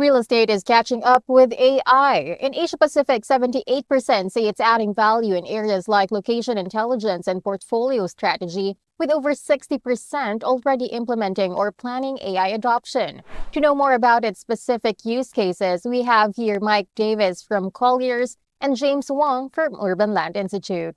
Real estate is catching up with AI. In Asia Pacific, 78% say it's adding value in areas like location intelligence and portfolio strategy, with over 60% already implementing or planning AI adoption. To know more about its specific use cases, we have here Mike Davis from Colliers and James Wong from Urban Land Institute.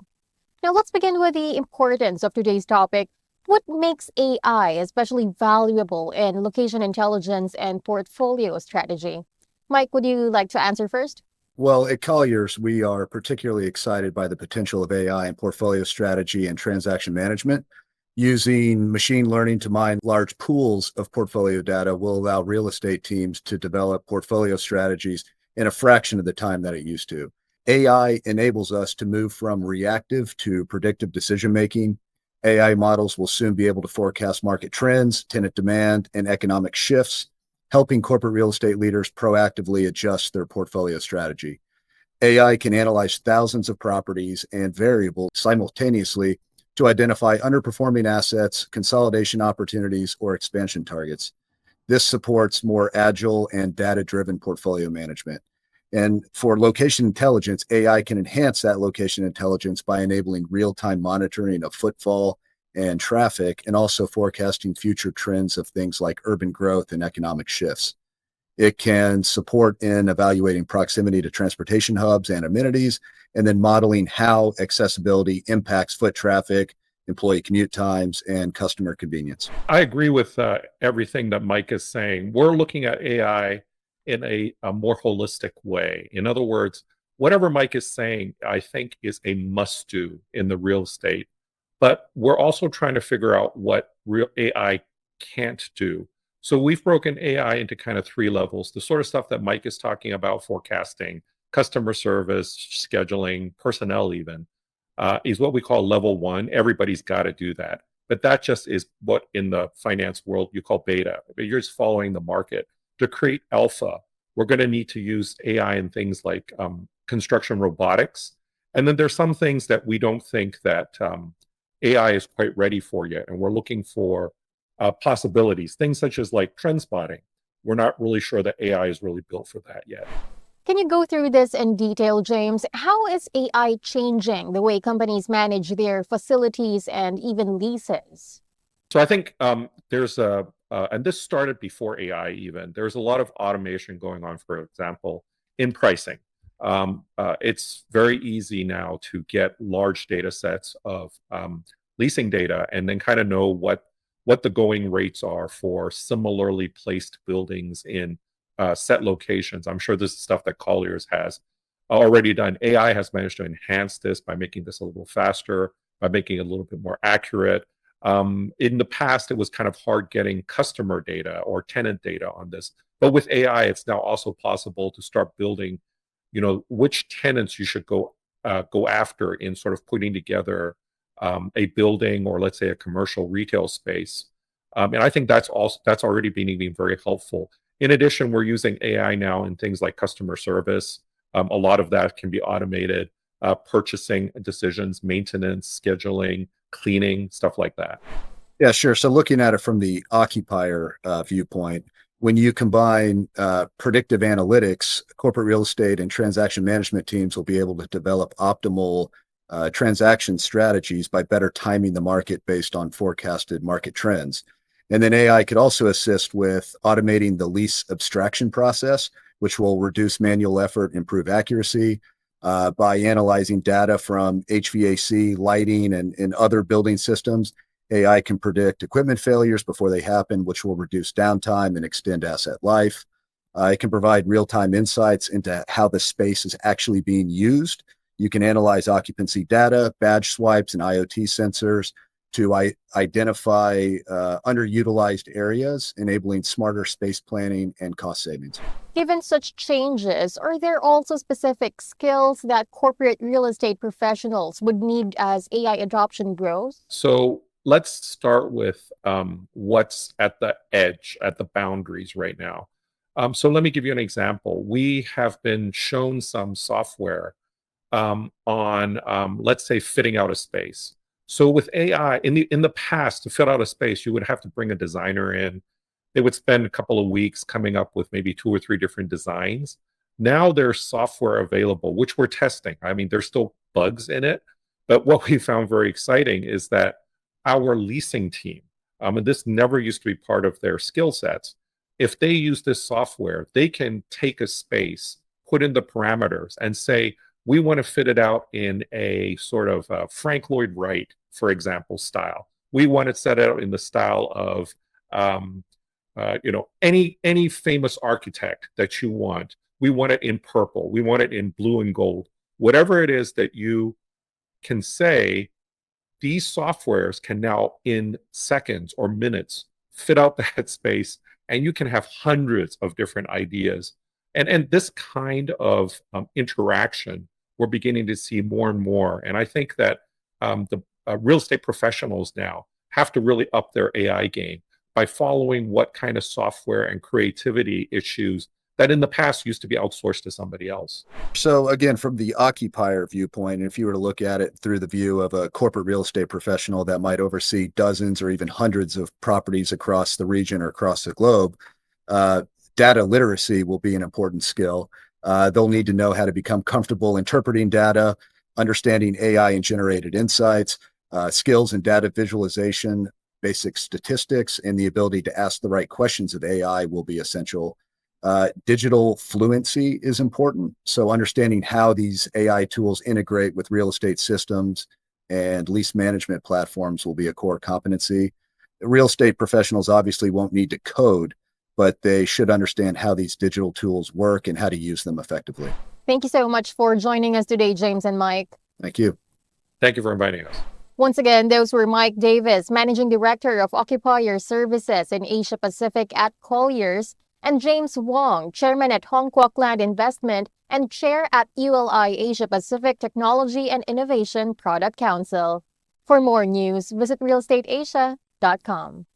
Now, let's begin with the importance of today's topic. What makes AI especially valuable in location intelligence and portfolio strategy? Mike, would you like to answer first? Well, at Colliers, we are particularly excited by the potential of AI in portfolio strategy and transaction management. Using machine learning to mine large pools of portfolio data will allow real estate teams to develop portfolio strategies in a fraction of the time that it used to. AI enables us to move from reactive to predictive decision-making. AI models will soon be able to forecast market trends, tenant demand, and economic shifts, helping corporate real estate leaders proactively adjust their portfolio strategy. AI can analyze thousands of properties and variables simultaneously to identify underperforming assets, consolidation opportunities, or expansion targets. This supports more agile and data-driven portfolio management. And for location intelligence, AI can enhance that location intelligence by enabling real-time monitoring of footfall and traffic, and also forecasting future trends of things like urban growth and economic shifts. It can support in evaluating proximity to transportation hubs and amenities, and then modeling how accessibility impacts foot traffic, employee commute times, and customer convenience. I agree with everything that Mike is saying. We're looking at AI in a more holistic way. In other words, whatever Mike is saying, I think is a must do in the real estate. But we're also trying to figure out what real AI can't do. So we've broken AI into kind of three levels. The sort of stuff that Mike is talking about, forecasting, customer service, scheduling, personnel even, is what we call level one. Everybody's got to do that. But that just is what in the finance world you call beta. You're just following the market. To create alpha, we're going to need to use AI in things like construction robotics. And then there's some things that we don't think that AI is quite ready for yet. And we're looking for possibilities, things such as like trend spotting. We're not really sure that AI is really built for that yet. Can you go through this in detail, James? How is AI changing the way companies manage their facilities and even leases? So I think there's and this started before AI even, there's a lot of automation going on, for example, in pricing. It's very easy now to get large data sets of leasing data and then kind of know what the going rates are for similarly placed buildings in set locations. I'm sure this is stuff that Colliers has already done. AI has managed to enhance this by making this a little faster, by making it a little bit more accurate. In the past, it was kind of hard getting customer data or tenant data on this. But with AI, it's now also possible to start building, which tenants you should go after in sort of putting together a building or let's say a commercial retail space. And I think that's already being very helpful. In addition, we're using AI now in things like customer service. A lot of that can be automated, purchasing decisions, maintenance, scheduling, cleaning, stuff like that. Yeah, sure. So looking at it from the occupier viewpoint, when you combine predictive analytics, corporate real estate and transaction management teams will be able to develop optimal transaction strategies by better timing the market based on forecasted market trends. And then AI could also assist with automating the lease abstraction process, which will reduce manual effort, improve accuracy. By analyzing data from HVAC, lighting, and other building systems, AI can predict equipment failures before they happen, which will reduce downtime and extend asset life. It can provide real-time insights into how the space is actually being used. You can analyze occupancy data, badge swipes, and IoT sensors to identify underutilized areas, enabling smarter space planning and cost savings. Given such changes, are there also specific skills that corporate real estate professionals would need as AI adoption grows? So let's start with what's at the edge, at the boundaries right now. So let me give you an example. We have been shown some software on, let's say, fitting out a space. So with AI, in the past, to fit out a space, you would have to bring a designer in. they would spend a couple of weeks coming up with maybe 2 or 3 different designs. Now there's software available, which we're testing. I mean, there's still bugs in it, but what we found very exciting is that our leasing team, and this never used to be part of their skill sets, if they use this software, they can take a space, put in the parameters, and say, we want to fit it out in a sort of Frank Lloyd Wright, for example, style. We want it set out in the style of any famous architect that you want. We want it in purple. We want it in blue and gold. Whatever it is that you can say, these softwares can now, in seconds or minutes, fit out that space, and you can have hundreds of different ideas. And this kind of interaction, we're beginning to see more and more. And I think that the real estate professionals now have to really up their AI game by following what kind of software and creativity issues that in the past used to be outsourced to somebody else. So again, from the occupier viewpoint, if you were to look at it through the view of a corporate real estate professional that might oversee dozens or even hundreds of properties across the region or across the globe, data literacy will be an important skill. They'll need to know how to become comfortable interpreting data, understanding AI and generated insights, skills in data visualization, basic statistics, and the ability to ask the right questions of AI will be essential. Digital fluency is important. So understanding how these AI tools integrate with real estate systems and lease management platforms will be a core competency. Real estate professionals obviously won't need to code, but they should understand how these digital tools work and how to use them effectively. Thank you so much for joining us today, James and Mike. Thank you. Thank you for inviting us. Once again, those were Mike Davis, Managing Director of Occupier Services in Asia Pacific at Colliers, and James Wong, Chairman at Hong Kong Land Investment and Chair at ULI Asia Pacific Technology and Innovation Product Council. For more news, visit realestateasia.com.